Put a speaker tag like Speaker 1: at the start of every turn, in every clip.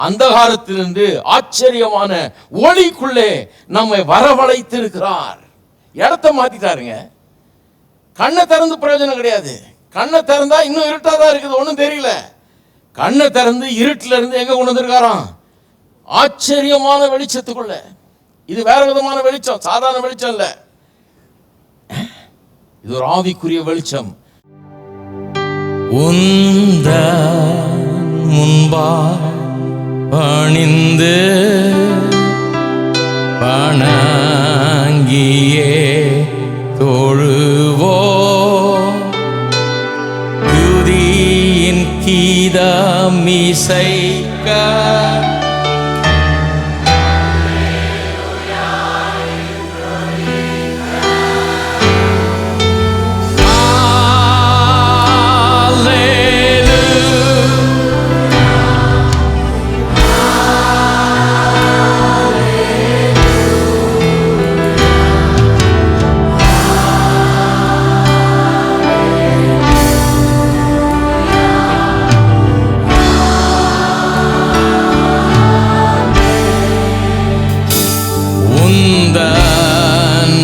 Speaker 1: அந்தகாரத்திலிருந்து ஆச்சரியமான ஒளிக்குள்ளே நம்மை வரவழைத்திருக்கிறார். இடத்த மாத்திட்டாருங்க. கண்ணை திறந்து பிரயோஜனம் கிடையாது. கண்ணை திறந்தா இன்னும் இருட்டாதான் இருக்குது, ஒன்றும் தெரியல. கண்ணை திறந்து இருட்டில இருந்து எங்க கொண்டு வந்திருக்காராம்? ஆச்சரியமான வெளிச்சத்துக்குள்ள. இது வேற விதமான வெளிச்சம், சாதாரண வெளிச்சம் இல்ல. இது ஒரு ஆவிக்குரிய வெளிச்சம்.
Speaker 2: முன்பாய் பணிந்து பணங்கியே தொழுவோ, துதியின் கீதமிசைக்க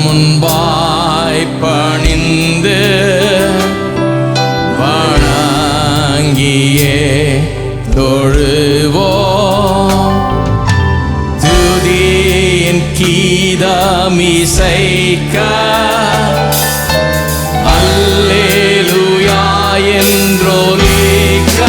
Speaker 2: முன்பாய் பணிந்து வணங்கியே தொழுவோ, துதியின் கீதமிசைக்க அல்லேலூயா என்றொலிக்க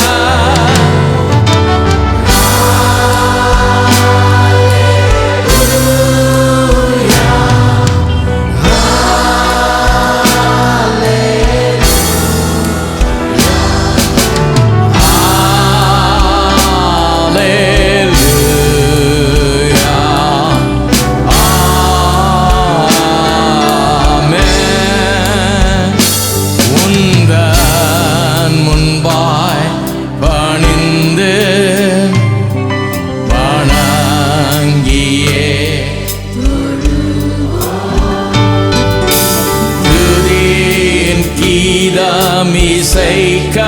Speaker 2: கீதமிசைக்க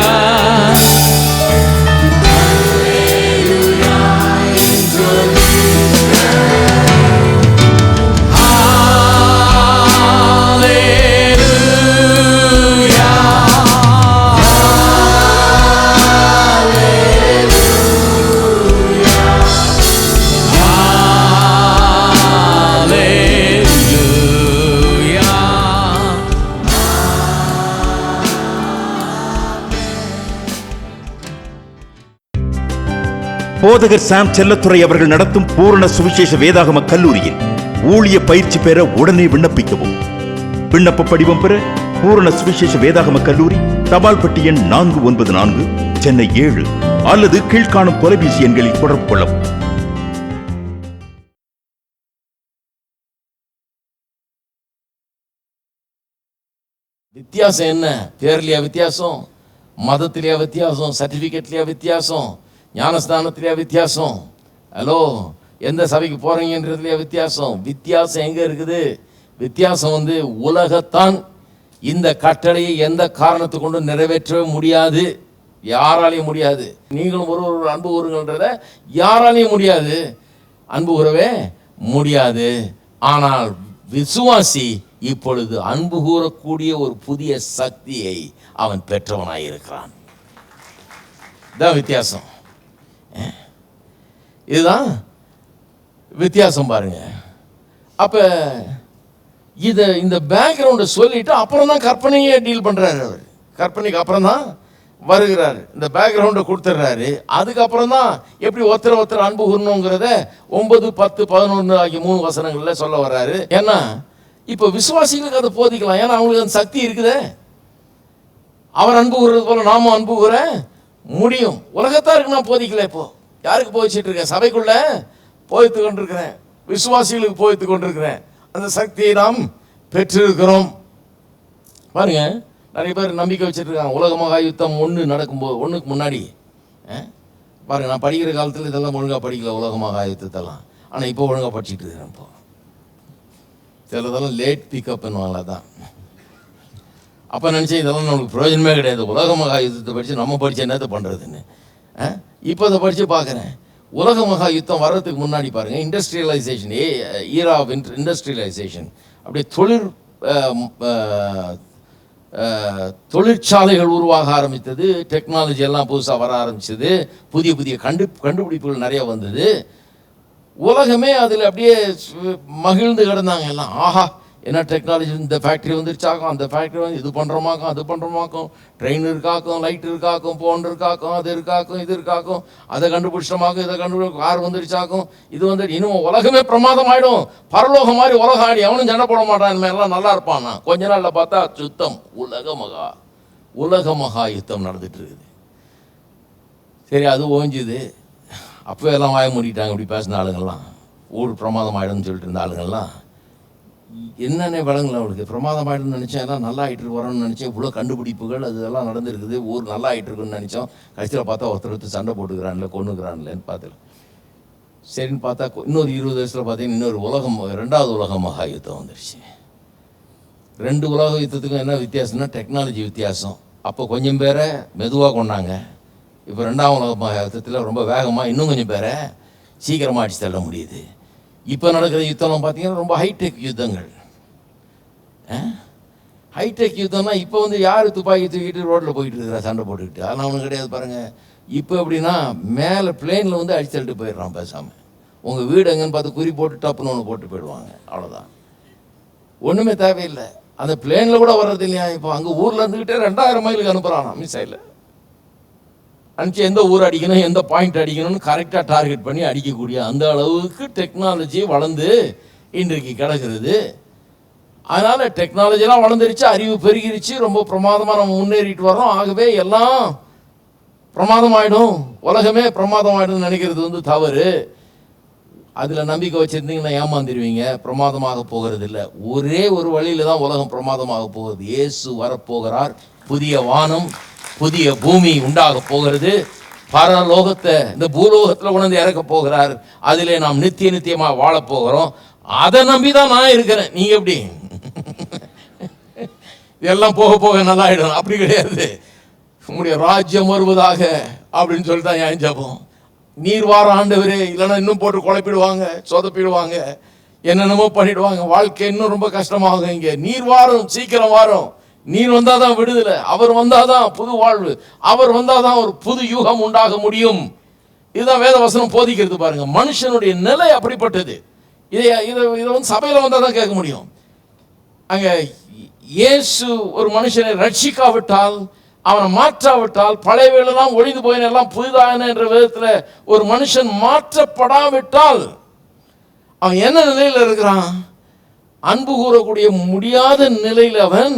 Speaker 3: போதகர் சாம் செல்லத்துறை அவர்கள் நடத்தும் பூரண சுவிசேஷ வேதாகம கல்லூரியில் ஊழிய பயிற்சி பெற உடனே விண்ணப்பிக்கவும். விண்ணப்ப படிவம் பெற பூரண சுவிசேஷ வேதாகம கல்லூரி, தபால் பெட்டி எண் 494, சென்னை 7 அல்லது கீழ்காணும் தொலைபேசி எண்களில் தொடர்பு கொள்ளவும்.
Speaker 1: வித்தியாசம் என்ன? பேர்லயா வித்தியாசம்? மதத்திலேயா வித்தியாசம்? சர்டிபிகேட்லயா வித்தியாசம்? ஞானஸ்தானத்திலேயா வித்தியாசம்? ஹலோ, எந்த சபைக்கு போறீங்கன்றதுலயா வித்தியாசம்? வித்தியாசம் எங்க இருக்குது? வித்தியாசம் உலகத்தான் இந்த கட்டளையை எந்த காரணத்தை கொண்டு நிறைவேற்றவே முடியாது, யாராலையும் முடியாது. நீங்களும் ஒரு அன்பு கூறுங்கன்றத யாராலையும் முடியாது, அன்பு கூறவே முடியாது. ஆனால் விசுவாசி இப்பொழுது அன்பு கூறக்கூடிய ஒரு புதிய சக்தியை அவன் பெற்றவனாயிருக்கிறான். இதான் வித்தியாசம். இதுதான் வித்தியாசம் பாருங்க. அப்ப இந்த பேக்ரவுண்டை சொல்லிட்டு அப்புறம் தான் கற்பனையே டீல் பண்றாரு. அவர் கற்பனைக்கு அப்புறம் தான் வருகிறாரு, இந்த பேக்ரவுண்டை கொடுத்துட்றாரு. அதுக்கப்புறம் தான் எப்படி ஒருத்தர் அன்பு கூறணுங்கிறத 9, 10, 11 ஆகிய 3 வசனங்கள்ல சொல்ல வர்றாரு. ஏன்னா இப்போ விசுவாசிகளுக்கு அதை போதிக்கலாம். ஏன்னா அவங்களுக்கு அந்த சக்தி இருக்குதே. அவர் அன்பு கூறுறது போல நாமும் அன்பு கூற முடியும். உலகத்தாருக்கு நான் போதிக்கல. இப்போ யாருக்கு போதிச்சுட்டு இருக்கேன்? சபைக்குள்ள போதித்து கொண்டிருக்கிறேன், விசுவாசிகளுக்கு போதித்து கொண்டிருக்கிறேன். அந்த சக்தியை நாம் பெற்றிருக்கிறோம். பாருங்க, நிறைய பேர் நம்பிக்கை வச்சுட்டு இருக்காங்க. உலக மகா யுத்தம் 1 நடக்கும்போது, 1க்கு முன்னாடி பாருங்க, நான் படிக்கிற காலத்தில் இதெல்லாம் ஒழுங்காக படிக்கல, உலக மகா யுத்தத்தெல்லாம். ஆனால் இப்போ ஒழுங்காக படிச்சுட்டு இருக்கிறேன். இப்போ சிலதெல்லாம் லேட் பிக்கப் பண்ணுவாங்களா தான். அப்போ நினச்சேன் இதெல்லாம் நம்மளுக்கு பிரயோஜனமே கிடையாது, உலக மகா யுத்தத்தை படித்து நம்ம படித்த என்னத்தை பண்ணுறதுன்னு. இப்போ அதை படித்து பார்க்குறேன். உலக மகா யுத்தம் வர்றதுக்கு முன்னாடி பாருங்க, இண்டஸ்ட்ரியலைசேஷன், ஈரா ஆஃப் இண்டஸ்ட்ரியலைசேஷன், அப்படியே தொழிற்சாலைகள் உருவாக ஆரம்பித்தது, டெக்னாலஜி எல்லாம் புதுசாக வர ஆரம்பிச்சது, புதிய புதிய கண்டுபிடிப்புகள் நிறைய வந்தது. உலகமே அதில் அப்படியே மகிழ்ந்து கிடந்தாங்க எல்லாம். ஆஹா, என்ன டெக்னாலஜி, இந்த ஃபேக்ட்ரி வந்துருச்சாக்கும், அந்த ஃபேக்ட்ரி வந்து இது பண்ணுறோமாக்கும், அது பண்ணுறோமாக்கும், ட்ரெயின் இருக்காக்கும், லைட் இருக்காக்கும், ஃபோன் இருக்காக்கும், அது இருக்காக்கும், இது இருக்காக்கும், அதை கண்டுபிடிச்சோமாக்கும், இதை கார் வந்துருச்சாக்கும், இது வந்து இன்னும் உலகமே பிரமாதம் ஆகிடும், பரலோகம் மாதிரி உலகம் ஆடி அவனும் சண்டை போட மாட்டான், இந்த மாதிரிலாம் நல்லா இருப்பான். கொஞ்ச நாளில் பார்த்தா யுத்தம், உலக மகா யுத்தம் நடந்துட்டு இருக்குது. சரி, அது ஓஞ்சுது. அப்போ எல்லாம் வாய மூடிட்டாங்க. இப்படி பேசின ஆளுங்கள்லாம் ஊர் பிரமாதம் ஆகிடும்னு சொல்லிட்டு இருந்த ஆளுங்கள்லாம் என்னென்ன வழங்கல அவளுக்கு பிரமாதம் ஆகிடும்னு நினச்சேன், எல்லாம் நல்லா ஆகிட்டு வரோன்னு நினச்சேன், இவ்வளோ கண்டுபிடிப்புகள் அதெல்லாம் நடந்துருக்குது, ஊர் நல்லா ஆகிட்டு இருக்குன்னு நினச்சோம். கடைசியில் பார்த்தா ஒருத்தர் சண்டை போட்டுக்கிறான்ல, கொண்டுக்கிறான்லன்னு பார்த்துல. சரின்னு பார்த்தா இன்னொரு 20 வருஷத்தில் பார்த்தீங்கன்னா இன்னொரு ரெண்டாவது உலக மகா யுத்தம் வந்துருச்சு. 2 உலக யுத்தத்துக்கும் என்ன வித்தியாசம்னா டெக்னாலஜி வித்தியாசம். அப்போ கொஞ்சம் பேரை மெதுவாக கொண்டாங்க. இப்போ 2ஆம் உலக மகா யுத்தத்தில் ரொம்ப வேகமாக இன்னும் கொஞ்சம் பேரை சீக்கிரமாக அடிச்சு தள்ள முடியுது. இப்போ நடக்கிற யுத்தம்லாம் பார்த்தீங்கன்னா ரொம்ப ஹைடெக் யுத்தங்கள். ஹைடெக் யுத்தம்னா இப்போ வந்து யார் துப்பாக்கி தூக்கிட்டு ரோட்டில் போயிட்டு இருக்கிறா சண்டை போட்டுக்கிட்டு, அதெல்லாம் ஒன்றும் கிடையாது. பாருங்கள், இப்போ எப்படின்னா மேலே பிளேனில் வந்து அடிச்சு தள்ளிட்டு போயிடுறான் பேசாமல். உங்கள் வீடு எங்கன்னு பார்த்து குறி போட்டு டப்புன்னு ஒன்று போட்டு போயிடுவாங்க, அவ்வளோதான். ஒன்றுமே தேவையில்லை. அந்த பிளேனில் கூட வர்றது இல்லையா. இப்போ அங்கே ஊரில் இருந்துக்கிட்டே 2000 மைலுக்கு அனுப்புகிறானா மிசைலில். அனுப்பிச்சு எந்த ஊர் அடிக்கணும், எந்த பாயிண்ட் அடிக்கணும்னு கரெக்டாக டார்கெட் பண்ணி அடிக்கக்கூடிய அந்த அளவுக்கு டெக்னாலஜி வளர்ந்து இன்றைக்கு கிடக்கிறது. அதனால் டெக்னாலஜிலாம் வளர்ந்துருச்சு, அறிவு பெருகிருச்சு, ரொம்ப பிரமாதமாக நம்ம முன்னேறிட்டு வரோம். ஆகவே எல்லாம் பிரமாதமாயிடும், உலகமே பிரமாதமாயிடும்னு நினைக்கிறது வந்து தவறு. அதில் நம்பிக்கை வச்சுருந்தீங்கன்னா ஏமாந்துருவீங்க. பிரமாதமாக போகிறது இல்லை. ஒரே ஒரு வழியில் தான் உலகம் பிரமாதமாக போகிறது. இயேசு வரப்போகிறார். புதிய வானம் புதிய பூமி உண்டாக போகிறது. பரலோகத்தை இந்த பூலோகத்தில் உணர்ந்து இறக்க போகிறார். அதிலே நாம் நித்தியமாக வாழப் போகிறோம். அதை நம்பி தான் நான் இருக்கிறேன். நீங்கள் எப்படி இதெல்லாம் போக போக நல்லா ஆகிடும்? அப்படி கிடையாது. உங்களுடைய ராஜ்யம் வருவதாக அப்படின்னு சொல்லிட்டு தான் ஏன் ஜெபம். நீர் வார ஆண்டவரே, இல்லைன்னா இன்னும் போட்டு குழப்பிடுவாங்க, சொதப்பிடுவாங்க, என்னென்னமோ பண்ணிடுவாங்க. வாழ்க்கை இன்னும் ரொம்ப கஷ்டமாகும். இங்கே நீர் வாரம், சீக்கிரம் வாரம். நீர் வந்தால் தான் விடுதலை, அவர் வந்தால் தான் புது வாழ்வு, அவர் வந்தால் தான் ஒரு புது யுகம் உண்டாக முடியும். இதுதான் வேத வசனம் போதிக்கிறது. பாருங்க, மனுஷனுடைய நிலை அப்படிப்பட்டது. இதை வந்து சபையில் வந்தால் தான் கேட்க முடியும். அங்கே இயேசு ஒரு மனுஷனை ரட்சிக்காவிட்டால், அவனை மாற்றாவிட்டால், பழையவைகளெல்லாம் ஒழிந்து போயின எல்லாம் புதிதான என்ற விதத்தில் ஒரு மனுஷன் மாற்றப்படாவிட்டால் அவன் என்ன நிலையில் இருக்கிறான்? அன்பு கூறக்கூடிய முடியாத நிலையில் அவன்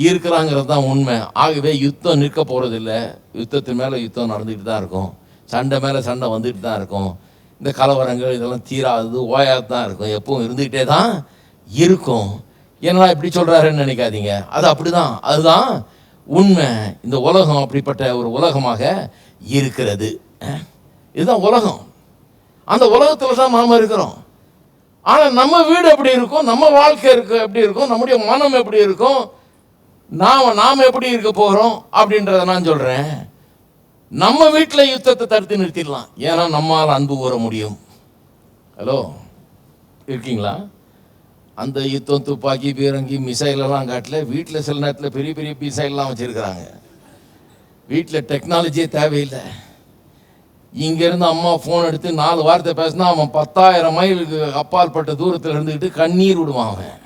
Speaker 1: இருக்கிறாங்கிறது தான் உண்மை. ஆகவே யுத்தம் நிற்க போகிறதில்லை. யுத்தத்தின் மேலே யுத்தம் நடந்துக்கிட்டு தான் இருக்கும். சண்டை மேலே சண்டை வந்துக்கிட்டு தான் இருக்கும். இந்த கலவரங்கள் இதெல்லாம் தீராது, ஓயாது தான் இருக்கும். எப்பவும் இருந்துக்கிட்டே தான் இருக்கும். ஏன்னா இப்படி சொல்கிறாருன்னு நினைக்காதீங்க. அது அப்படி தான், அதுதான் உண்மை. இந்த உலகம் அப்படிப்பட்ட ஒரு உலகமாக இருக்கிறது. இதுதான் உலகம். அந்த உலகத்தில் தான் நாம் இருக்கிறோம். ஆனால் நம்ம வீடு எப்படி இருக்கும், நம்ம வாழ்க்கை எப்படி இருக்கும், நம்முடைய மனம் எப்படி இருக்கும், நாம் எப்படி இருக்க போகிறோம் அப்படின்றத நான் சொல்கிறேன். நம்ம வீட்டில் யுத்தத்தை தடுத்து நிறுத்திடலாம். ஏன்னா நம்மால் அன்பு கூற முடியும். ஹலோ, இருக்கீங்களா? அந்த யுத்தம் துப்பாக்கி பீரங்கி மிசைலெல்லாம் காட்டல. வீட்டில் சில நேரத்தில் பெரிய பெரிய மிசைல்லாம் வச்சுருக்கிறாங்க. வீட்டில் டெக்னாலஜியே தேவையில்லை. இங்கேருந்து அம்மா ஃபோன் எடுத்து 4 வார்த்தை பேசினா அவன் 10,000 மைலுக்கு அப்பாற்பட்ட தூரத்தில் இருந்துக்கிட்டு கண்ணீர் விடுவான். அவன்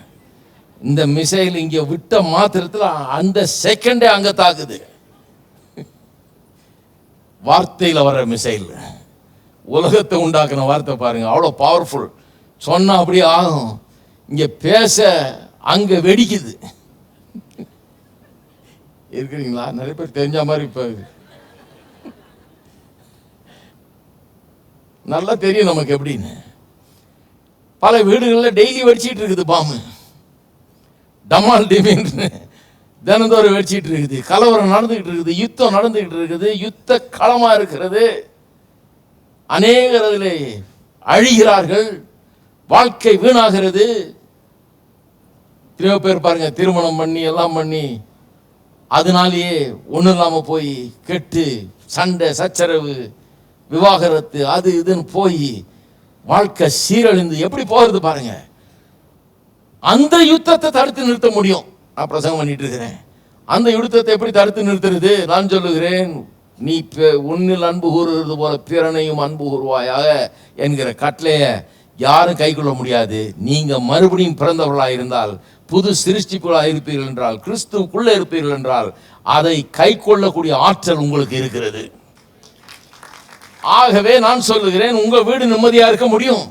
Speaker 1: இந்த மிசைல் இங்கே விட்ட மாத்திரத்தில் அந்த செகண்டே அங்கே தாக்குது. வார்த்தையில் வர்ற மிசைல், உலகத்தை உண்டாக்குன வார்த்தை பாருங்க, அவ்வளோ பவர்ஃபுல். சொன்னால் அப்படியே ஆகும். இங்கே பேச அங்கே வெடிக்குது. இருக்கிறீங்களா? நிறைய பேர் தெரிஞ்ச மாதிரி இப்போ நல்லா தெரியும் நமக்கு எப்படின்னு. பல வீடுகளில் டெய்லி வெடிச்சிட்டு இருக்குது பாம்பு. டமால் டிமின் தினந்தோறும் வெடிச்சிட்டு இருக்குது. கலவரம் நடந்துகிட்டு இருக்குது, யுத்தம் நடந்துகிட்டு இருக்குது, யுத்த களமா இருக்கிறது. அநேகர் அதில் அழிகிறார்கள், வாழ்க்கை வீணாகிறது. எத்தனையோ பேர் பாருங்க, திருமணம் பண்ணி எல்லாம் பண்ணி அதனாலேயே ஒன்றும் இல்லாமல் போய் கெட்டு சண்டை சச்சரவு விவாகரத்து, அது இதுன்னு போய் வாழ்க்கை சீரழிந்து எப்படி போகிறது பாருங்க. அந்த யுத்தத்தை தடுத்து நிறுத்த முடியும். நான் பிரசங்கம் பண்ணிட்டு இருக்கிறேன். அந்த யுத்தத்தை எப்படி தடுத்து நிறுத்துறது? நான் சொல்லுகிறேன், நீ உன்னில் அன்பு கூறுவது போல பிறனையும் அன்பு கூறுவாயாக என்கிற கட்டளையை யாரும் கை கொள்ள முடியாது. நீங்க மறுபடியும் பிறந்தவர்களாக இருந்தால், புது சிருஷ்டிப்புகளாக இருப்பீர்கள் என்றால், கிறிஸ்துவுக்குள்ளே இருப்பீர்கள் என்றால், அதை கை கொள்ளக்கூடிய ஆற்றல் உங்களுக்கு இருக்கிறது. ஆகவே நான் சொல்லுகிறேன், உங்க வீடு நிம்மதியா இருக்க முடியும்.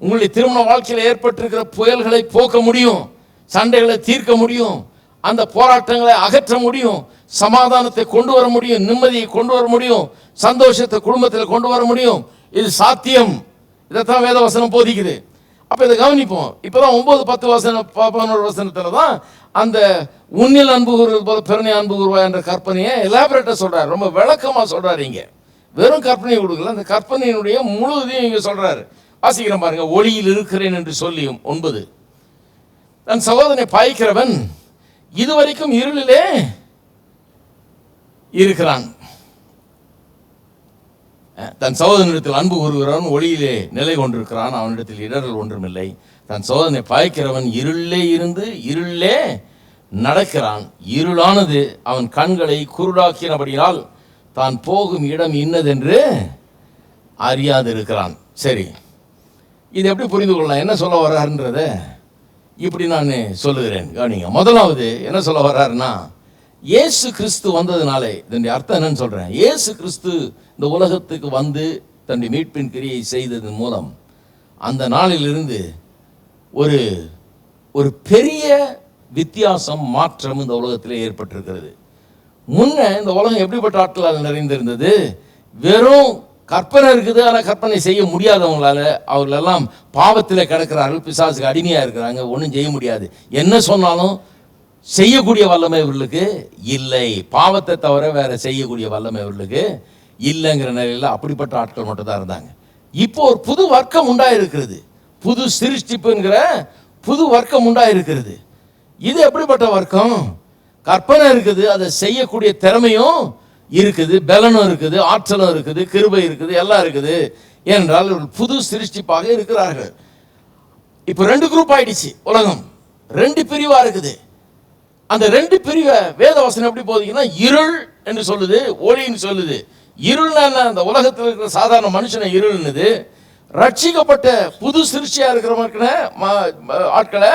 Speaker 1: உங்களுடைய திருமண வாழ்க்கையில் ஏற்பட்டிருக்கிற புயல்களை போக்க முடியும், சண்டைகளை தீர்க்க முடியும், அந்த போராட்டங்களை அகற்ற முடியும், சமாதானத்தை கொண்டு வர முடியும், நிம்மதியை கொண்டு வர முடியும், சந்தோஷத்தை குடும்பத்தில் கொண்டு வர முடியும். இது சாத்தியம். இதைத்தான் வேத வசனம் போதிக்குது. அப்ப இதை கவனிப்போம். இப்பதான் 9, 10 வசனம் 11 வசனத்துல தான் அந்த உன்னில் அன்பு கூறுவது போல பிறனை அன்பு கூறுவாய் என்ற கற்பனையை எலாபரேட்டா சொல்றாரு, ரொம்ப விளக்கமா சொல்றாரு. இங்க வெறும் கற்பனையை கொடுக்கல, அந்த கற்பனையினுடைய முழுவதையும் இங்க சொல்றாரு. வாசிக்கிறேன் பாருங்க. ஒளியில் இருக்கிறேன் என்று சொல்லியும் 9, தன் சகோதரனை பாய்க்கிறவன் இதுவரைக்கும் இருளிலே இருக்கிறான். தன் சகோதரனிடத்தில் அன்பு கூறுகிறவன் ஒளியிலே நிலை கொண்டிருக்கிறான், அவனிடத்தில் இடரல் ஒன்றுமில்லை. தன் சகோதரனை பாய்க்கிறவன் இருளிலே இருந்து இருளிலே நடக்கிறான். இருளானது அவன் கண்களை குருடாக்கினபடியால் தான் போகும் இடம் இன்னதென்று அறியாதிருக்கிறான். சரி, இது எப்படி புரிந்து கொள்ளலாம்? என்ன சொல்ல வர்றாருன்றத இப்படி நான் சொல்லுகிறேன், கவனிங்க. முதலாவது என்ன சொல்ல வர்றாருன்னா, இயேசு கிறிஸ்து வந்ததுனாலே, இதனுடைய அர்த்தம் என்னன்னு சொல்றேன். இயேசு கிறிஸ்து இந்த உலகத்துக்கு வந்து தன்னுடைய மீட்பின் கிரியை செய்ததன் மூலம் அந்த நாளிலிருந்து ஒரு ஒரு பெரிய வித்தியாசம், மாற்றம் இந்த உலகத்திலே ஏற்பட்டிருக்கிறது. முன்ன இந்த உலகம் எப்படிப்பட்ட ஆட்களால் நிறைந்திருந்தது? வெறும் கற்பனை இருக்குது, ஆனால் கற்பனை செய்ய முடியாதவங்களால அவர்களெல்லாம் பாவத்தில் கிடக்கிறார்கள், பிசாசுக்கு அடிமையாக இருக்கிறாங்க, ஒன்றும் செய்ய முடியாது. என்ன சொன்னாலும் செய்யக்கூடிய வல்லமை இவர்களுக்கு இல்லை. பாவத்தை தவிர வேற செய்யக்கூடிய வல்லமை இவர்களுக்கு இல்லைங்கிற நிலையில் அப்படிப்பட்ட ஆட்கள் மட்டும் தான் இருந்தாங்க. இப்போ ஒரு புது வர்க்கம் உண்டாயிருக்கிறது, புது சிருஷ்டிப்புங்கிற புது வர்க்கம் உண்டாயிருக்கிறது. இது எப்படிப்பட்ட வர்க்கம்? கற்பனை இருக்குது, அதை செய்யக்கூடிய திறமையும் இருக்குது, பலனும் இருக்குது, ஆற்றலும் இருக்குது, கிருபை இருக்குது, எல்லாம் இருக்குது. ஏனென்றால் புது சிருஷ்டிப்பாக இருக்கிறார்கள். இப்போ 2 குரூப் ஆயிடுச்சு உலகம், 2 பிரிவா இருக்குது. அந்த 2 பிரிவை வேதவசனம் எப்படி போதிக்குன்னா, இருள் என்று சொல்லுது, ஒளின்னு சொல்லுது. இருள்னா என்ன? அந்த உலகத்தில் இருக்கிற சாதாரண மனுஷனை இருள்னுது. ரட்சிக்கப்பட்ட புது சிருஷ்டியா இருக்கிற ஆட்களை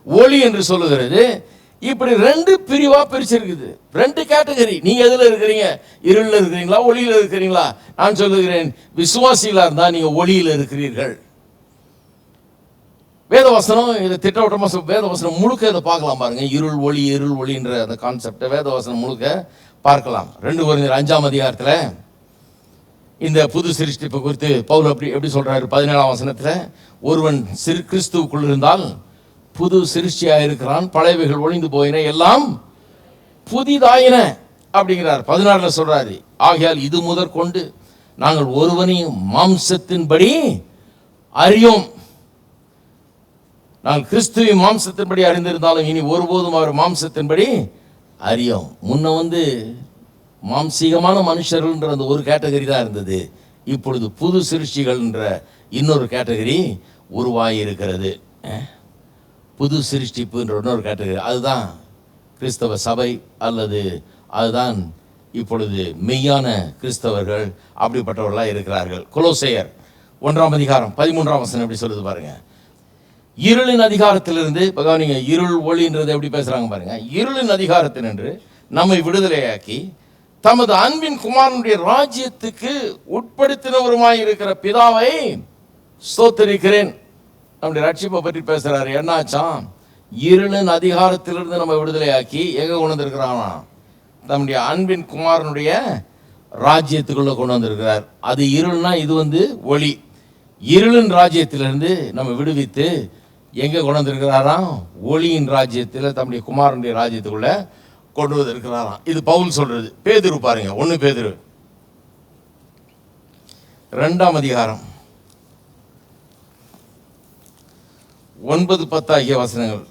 Speaker 1: ஒளி என்று சொல்லுகிறது. இப்படி 2 பிரிவா பிரிச்சிருக்குது, 2 கேட்டகரி. நீங்க எதுல இருக்கிறீங்க? இருள்ல இருக்கிறீங்களா, ஒளியில இருக்கிறீங்களா? நான் சொல்லுகிறேன், விசுவாசிகளா இருந்தா நீங்க ஒளியில இருக்கிறீர்கள். வேதவசனம் இதை திட்டவட்டமா வேதவசனம் முழுக்க இதை பார்க்கலாம் பாருங்க. இருள் ஒளி, இருள் ஒளின்ற அந்த கான்செப்டை வேதவசனம் முழுக்க பார்க்கலாம். 2 கொரிந்தியர் 5ஆம் அதிகாரத்தில் இந்த புது சிருஷ்டிப்பு குறித்து பவுல் எப்படி சொல்றாரு? 17ஆம் வசனத்துல, ஒருவன் கிறிஸ்துவுக்குள் இருந்தால் புது சிருஷ்டியா இருக்கிறான், பழையவைகள் ஒளிந்து போயின, எல்லாம் புதிதாயின அப்படிங்கிறார். 16ல சொல்றாரு, ஆகையால் இது முதற்கொண்டு நாங்கள் ஒருவனையும் மாம்சத்தின்படி அறியோம். நாங்கள் கிறிஸ்துவின் மாம்சத்தின்படி அறிந்திருந்தாலும் இனி ஒருபோதும் அவர் மாம்சத்தின்படி அறியோம். முன்ன மாம்சீகமான மனுஷர்கள்ன்ற அந்த ஒரு கேட்டகரி தான் இருந்தது. இப்பொழுது புது சிருஷ்டிகள்ன்ற இன்னொரு கேட்டகரி உருவாகி இருக்கிறது. புது சிருஷ்டிப்புன்ற இன்னொரு கேட்டகரி, அதுதான் கிறிஸ்தவ சபை, அல்லது அதுதான் இப்பொழுது மெய்யான கிறிஸ்தவர்கள். அப்படிப்பட்டவர்களாக இருக்கிறார்கள். கொலோசையர் 1ஆம் அதிகாரம் 13ஆம் வசனம் எப்படி சொல்லுது பாருங்க. இருளின் அதிகாரத்திலிருந்து, நீங்க இருள் ஒளின்றது எப்படி பேசுறாங்க பாருங்க. இருளின் அதிகாரத்தினின்று நம்மை விடுதலையாக்கி தமது அன்பின் குமாரனுடைய ராஜ்யத்துக்கு உட்படுத்தினவருமாய் இருக்கிற பிதாவை ஸ்தோத்திரிக்கிறேன். நம்முடைய ரட்சிப்பை பற்றி பேசுறாரு. என்னாச்சாம்? இருளின் அதிகாரத்திலிருந்து நம்ம விடுதலையாக்கி எங்க கொண்டு வந்திருக்கிறானா? நம்முடைய அன்பின் குமாரனுடைய ராஜ்யத்துக்குள்ள கொண்டு வந்திருக்கிறார். அது இருள்னா, இது ஒளி. இருளின் ராஜ்யத்திலிருந்து நம்ம விடுவித்து எங்க கொண்டு வந்திருக்கிறாராம்? ஒளியின் ராஜ்யத்தில், தம்முடைய குமாரனுடைய ராஜ்யத்துக்குள்ள கொண்டு வந்திருக்கிறாராம். இது பவுல் சொல்றது. பேதுரு பாருங்க, 1 பேதுரு 2ஆம் அதிகாரம் 9-10 ஆகிய வசனங்கள்.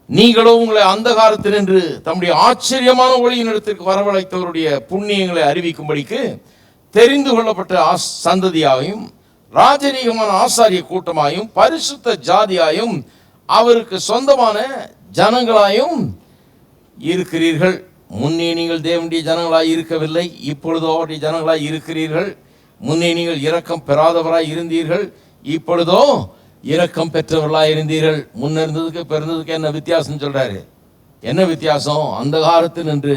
Speaker 1: நீங்களோ உங்களை அந்தகாரத்தினின்று தம்முடைய ஆச்சரியமான ஒளியின் இடத்திற்கு வரவழைத்தவருடைய புண்ணியங்களை அறிவிக்கும்படிக்கு தெரிந்து கொள்ளப்பட்ட சந்ததியாயும் ராஜரீகமான ஆசாரிய கூட்டமாயும் பரிசுத்த ஜாதியாயும் அவருக்கு சொந்தமான ஜனங்களாயும் இருக்கிறீர்கள். முன்னே நீங்கள் தேவனுடைய ஜனங்களாய் இருக்கவில்லை, இப்பொழுதோ அவருடைய ஜனங்களாய் இருக்கிறீர்கள். முன்னே நீங்கள் இரக்கம் பெறாதவராய் இருந்தீர்கள், இப்பொழுதோ இரக்கம் பெற்றவர்களாய் இருந்தீர்கள். முன்ன இருந்ததுக்கு பிறந்ததுக்கு என்ன வித்தியாசம் சொல்றாரு? என்ன வித்தியாசம்? அந்த காலத்தில் நின்று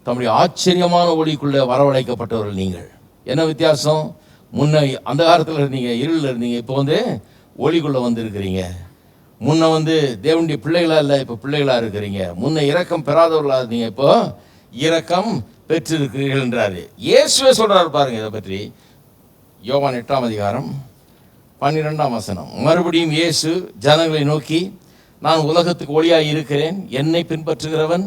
Speaker 1: தம்முடைய ஆச்சரியமான ஒளிக்குள்ளே வரவழைக்கப்பட்டவர்கள் நீங்கள். என்ன வித்தியாசம்? முன்ன அந்த காலத்தில் இருந்தீங்க, இருளில் இருந்தீங்க, இப்போ ஒளிக்குள்ளே இருக்கிறீங்க. முன்ன தேவனுடைய பிள்ளைகளா இல்லை, இப்போ பிள்ளைகளா இருக்கிறீங்க. முன்ன இரக்கம் பெறாதவர்களா இருந்தீங்க, இப்போ இரக்கம் பெற்றிருக்கிறீர்கள் என்றாரு. இயேசுவே சொல்றாரு பாருங்க இதை பற்றி. யோவான் 8ஆம் அதிகாரம் 12ஆம் வசனம். மறுபடியும் இயேசு ஜனங்களை நோக்கி, நான் உலகத்துக்கு ஒளியாய் இருக்கிறேன், என்னை பின்பற்றுகிறவன்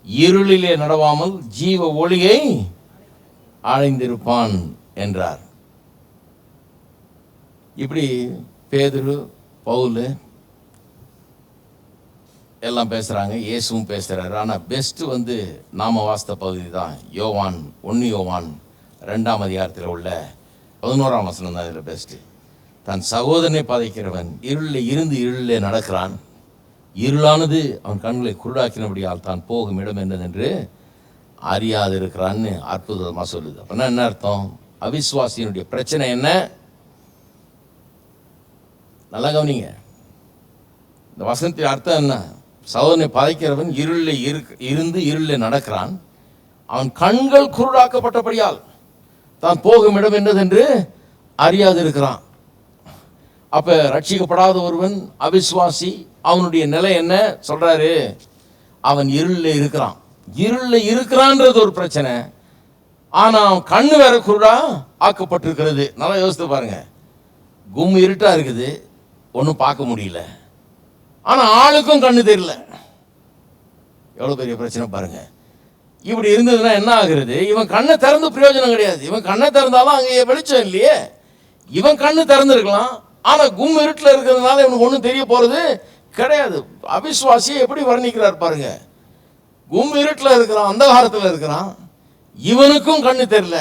Speaker 1: இருளிலே நடவாமல் ஜீவ ஒளியை அடைந்திருப்பான் என்றார். இப்படி பேதுரு, பவுல் எல்லாம் பேசுகிறாங்க, இயேசுவும் பேசுகிறாரு. ஆனால் பெஸ்ட்டு நாம வாஸ்த பகுதி தான் யோவான் 1 யோவான் 2ஆம் அதிகாரத்தில் உள்ள 11ஆம் வசனம் தான் இதில் பெஸ்ட்டு. தன் சகோதரனை பதைக்கிறவன் இருளில் இருந்து இருளிலே நடக்கிறான், இருளானது அவன் கண்களை குருடாக்கினபடியால் தான் போகும் இடம் என்னதென்று அறியாது இருக்கிறான்னு அற்புதமாக சொல்லுது. அப்படின்னா என்ன அர்த்தம்? அவிசுவாசியினுடைய பிரச்சனை என்ன? நல்லா கவனிங்க. இந்த வசனத்தின் அர்த்தம் என்ன? சகோதரனை பதைக்கிறவன் இருளில் இருந்து இருளில் நடக்கிறான், அவன் கண்கள் குருடாக்கப்பட்டபடியால் தான் போகும் இடம் என்னதென்று அறியாது இருக்கிறான். அப்ப ரட்சிக்கப்படாத ஒருவன் அவிசுவாசி, அவனுடைய நிலை என்ன சொல்றாரு? அவன் இருளில் இருக்கிறான். இருளில் இருக்கிறான்றது ஒரு பிரச்சனை, ஆனா அவன் கண்ணு வேற குருடா ஆக்கப்பட்டிருக்கிறது. நல்லா யோசித்து பாருங்க. கும் இருட்டா இருக்குது, ஒன்றும் பார்க்க முடியல, ஆனா ஆளுக்கும் கண்ணு தெரியல. எவ்வளவு பெரிய பிரச்சனை பாருங்க. இப்படி இருந்ததுன்னா என்ன ஆகுறது? இவன் கண்ணை திறந்து பிரயோஜனம் கிடையாது. இவன் கண்ணை திறந்தாலும் அங்கே வெளிச்சம் இல்லையே. இவன் கண்ணு திறந்துருக்கலாம், ஆனா கும் இருட்டில் இருக்கிறதுனால இவனுக்கு ஒன்றும் தெரிய போறது கிடையாது. அவிசுவாசியை எப்படி வர்ணிக்கிறார் பாருங்க. கும் இருட்டில் இருக்கிறான், அந்தகாரத்தில் இருக்கிறான், இவனுக்கும் கண்ணு தெரியல.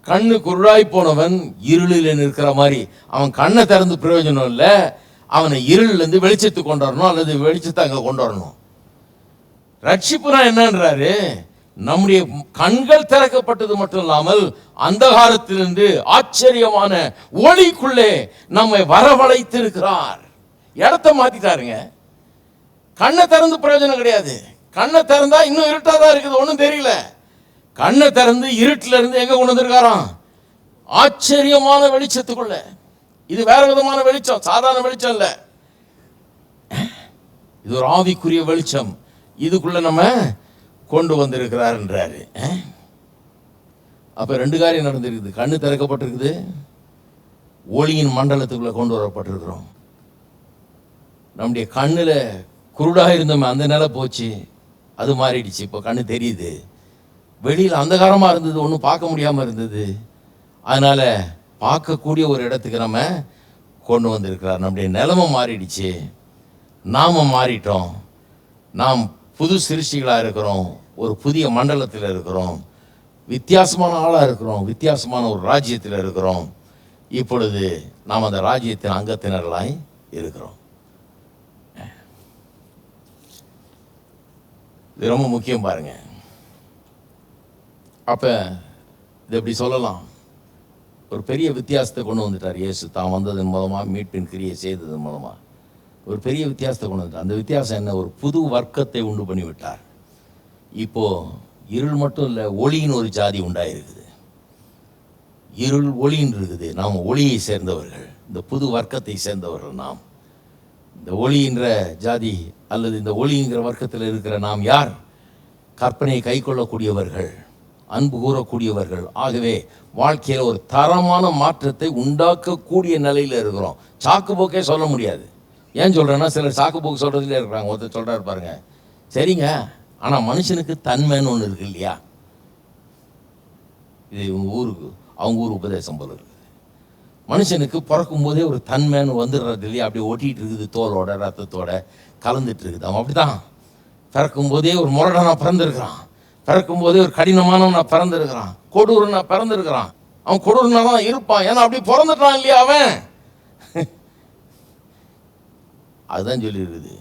Speaker 1: கண்ணு குருடாய் போனவன் இருளில் நிற்கிற மாதிரி. அவன் கண்ணை திறந்து பிரயோஜனம் இல்லை, அவனை இருளிலிருந்து வெளிச்சத்துக்கு கொண்டு வரணும், அல்லது வெளிச்சத்தை அங்கே கொண்டு வரணும். ரட்சிப்புனா என்னன்றாரு? நம்முடைய கண்கள் திறக்கப்பட்டது மட்டும் இல்லாமல் அந்தகாரத்திலிருந்து ஆச்சரியமான ஒளிக்குள்ளே நம்மை வரவழைத்து இருக்கிறார். இடத்தை மாத்திட்டாருங்க. கண்ணை திறந்து பிரயோஜனம் கிடையாது. கண்ணை திறந்தா இன்னும் இருட்டாதான் இருக்குது, ஒன்றும் தெரியல. கண்ணை திறந்து இருட்டில இருந்து எங்க கொண்டு வந்திருக்காராம்? ஆச்சரியமான வெளிச்சத்துக்குள்ள. இது வேற விதமான வெளிச்சம், சாதாரண வெளிச்சம் இல்ல. இது ஒரு ஆவிக்குரிய வெளிச்சம். இதுக்குள்ள நம்ம கொண்டு வந்திருக்கிறார்ன்றாரு. அப்ப 2 காரியம் நடந்திருக்குது. கண்ணு திறக்கப்பட்டிருக்குது, ஒளியின் மண்டலத்துக்குள்ள கொண்டு வரப்பட்டிருக்கிறோம். நம்முடைய கண்ணுல குருடாக இருந்தோமே அந்த நிலை போச்சு, அது மாறிடுச்சு. இப்போ கண்ணு தெரியுது. வெளியில் அந்தகாரமாக இருந்தது, ஒன்றும் பார்க்க முடியாமல் இருந்தது. அதனால பார்க்கக்கூடிய ஒரு இடத்துக்கு நம்ம கொண்டு வந்திருக்கிறார். நம்முடைய நிலைமை மாறிடுச்சு, நாம மாறிட்டோம். நாம் புது சிருஷ்டிகளாக இருக்கிறோம், ஒரு புதிய மண்டலத்தில் இருக்கிறோம், வித்தியாசமான ஆளாக இருக்கிறோம், வித்தியாசமான ஒரு ராஜ்யத்தில் இருக்கிறோம். இப்பொழுது நாம் அந்த ராஜ்யத்தின் அங்கத்தினர்களாய் இருக்கிறோம். இது ரொம்ப முக்கியம் பாருங்க. அப்ப இது எப்படி சொல்லலாம்? ஒரு பெரிய வித்தியாசத்தை கொண்டு வந்துட்டார் இயேசு. தான் வந்ததன் மூலமா, மீட்பின் கிரியை செய்ததன் மூலமா ஒரு பெரிய வித்தியாசத்தை கொண்டு வந்துட்டார். அந்த வித்தியாசம் என்ன? ஒரு புது வர்க்கத்தை உண்டு பண்ணி விட்டார். இப்போ இருள் மட்டும் இல்லை, ஒளியின் ஒரு ஜாதி உண்டாயிருக்குது. இருள் ஒளியின் இருக்குது. நாம் ஒளியை சேர்ந்தவர்கள், இந்த புது வர்க்கத்தை சேர்ந்தவர்கள் நாம். இந்த ஒளியின்ற ஜாதி அல்லது இந்த ஒளிங்கிற வர்க்கத்தில் இருக்கிற நாம் யார்? கற்பனையை கை கொள்ளக்கூடியவர்கள், அன்பு கூறக்கூடியவர்கள். ஆகவே வாழ்க்கையில் ஒரு தரமான மாற்றத்தை உண்டாக்கக்கூடிய நிலையில் இருக்கிறோம். சாக்கு போக்கே சொல்ல முடியாது. ஏன் சொல்கிறேன்னா, சிலர் சாக்கு போக்கு சொல்கிறதுலே இருக்கிறாங்க. ஒருத்தர் சொல்கிறாரு பாருங்க, சரிங்க, ஆனால் மனுஷனுக்கு தன்மைன்னு ஒன்று இருக்கு இல்லையா? இது அவங்க ஊர் உபதேசம் போல இருக்குது. மனுஷனுக்கு பிறக்கும் போதே ஒரு தன்மைன்னு வந்துடுறது இல்லையா? அப்படியே ஒட்டிகிட்டு இருக்குது, தோலோட ரத்தத்தோட கலந்துட்டு இருக்குது. அவன் அப்படிதான் பிறக்கும் போதே ஒரு முரடனா பிறந்திருக்கிறான். பிறக்கும்போதே ஒரு கடினமானவனா பிறந்திருக்கிறான், கொடூரனா பிறந்திருக்கிறான். அவன் கொடூரனா தான் இருப்பான், ஏன்னா அப்படி பிறந்துட்டான் இல்லையா அவன். அதுதான் சொல்லியிருக்குது,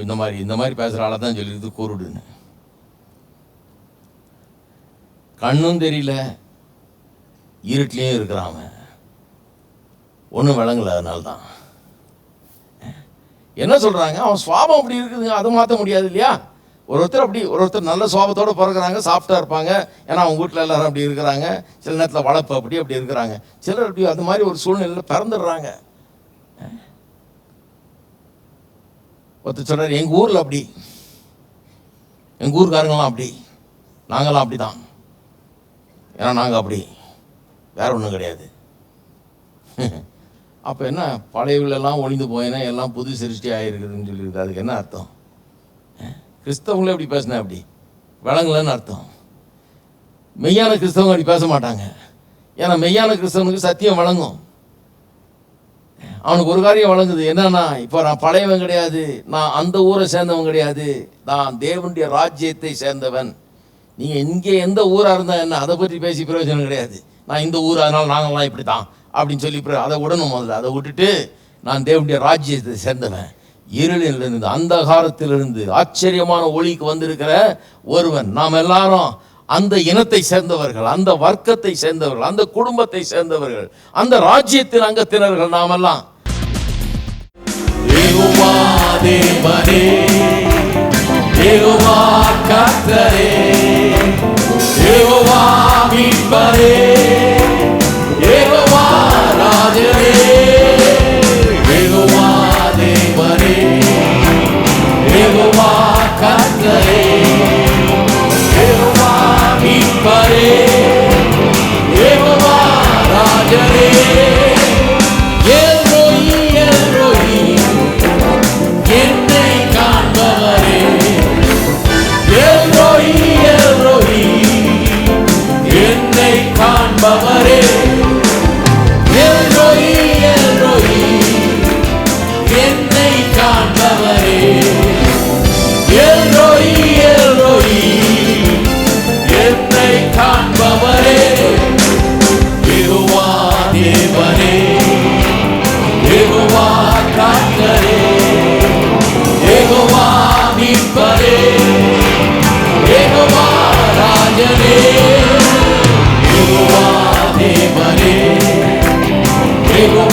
Speaker 1: இந்த மாதிரி பேசுகிற ஆளை தான் சொல்லியிருக்குது குருடுன்னு. கண்ணும் தெரியல, இருட்டிலையும் இருக்கிறான் அவன், ஒன்றும் விளங்கல. அதனால்தான் என்ன சொல்கிறாங்க, அவன் சுவாபம் அப்படி இருக்குதுங்க, அதை மாற்ற முடியாது இல்லையா. ஒருத்தர் நல்ல சுவாபத்தோடு பிறகுறாங்க, சாஃப்டாக இருப்பாங்க, ஏன்னா அவங்க வீட்டில் எல்லாரும் அப்படி இருக்கிறாங்க. சில நேரத்தில் வளர்ப்பு அப்படி இருக்கிறாங்க. சிலர் அப்படி அது மாதிரி ஒரு சூழ்நிலையில் பிறந்துடுறாங்க. ஒருத்தர் சொல்கிறார், எங்கள் ஊரில் அப்படி, எங்கள் ஊருக்காரங்களாம் அப்படி, நாங்களாம் அப்படி தான், ஏன்னா நாங்கள் அப்படி, வேற ஒன்றும் கிடையாது. அப்போ என்ன, பழையவர்களெல்லாம் ஒழிந்து போயினா எல்லாம் புது சிருஷ்டி ஆகிருக்குதுன்னு சொல்லியிருக்கு. அதுக்கு என்ன அர்த்தம்? கிறிஸ்தவங்களே அப்படி பேசினா அப்படி விளங்கலன்னு அர்த்தம். மெய்யான கிறிஸ்தவங்க அப்படி பேச மாட்டாங்க, ஏன்னா மெய்யான கிறிஸ்தவனுக்கு சத்தியம் வழங்கும். அவனுக்கு ஒரு காரியம் வழங்குது, என்னன்னா, இப்போ நான் பழையவன் கிடையாது, நான் அந்த ஊரை சேர்ந்தவன் கிடையாது, நான் தேவனுடைய ராஜ்யத்தை சேர்ந்தவன். நீங்கள் இங்கே எந்த ஊராக இருந்தால் என்ன, அதை பற்றி பேசி பிரயோஜனம் கிடையாது. நான் இந்த ஊர், அதனால் நாங்கள்லாம் இப்படி தான் அப்படின்னு சொல்லி அதை விடணும். முதல்ல அதை விட்டுட்டு, நான் தேவனுடைய ராஜ்யத்தை சேர்ந்தவன், இருளிலிருந்து அந்தகாரத்திலிருந்து ஆச்சரியமான ஒளிக்கு வந்திருக்கிற ஒருவன். நாம் எல்லாரும் அந்த இனத்தை சேர்ந்தவர்கள், அந்த வர்க்கத்தை சேர்ந்தவர்கள், அந்த குடும்பத்தை சேர்ந்தவர்கள், அந்த ராஜ்யத்தின் அங்கத்தினர்கள் நாமெல்லாம்.
Speaker 2: யெகோவா தேவனே, யெகோவா கர்த்தரே, யெகோவா மீட்பரே, யெகோவா ராஜரே, யெகோவா தேவனே, யெகோவா கர்த்தரே, யெகோவா மீட்பரே, யெகோவா ராஜரே. எல்ரோயி, எல்ரோயி, என்னை காண்பவரே, எல்ரோயி, எல்ரோயி, என்னை காண்பவரே, எல்ரோயி, எல்ரோயி, என்னை காண்பவரே, எல்ரோயி, எல்ரோயி, என்னை காண்பவரே. யெகோவா தேவனே, யெகோவா கர்த்தரே, யெகோவா மீட்பரே, யெகோவா ராஜரே, யெகோவா தேவனே, யெகோவா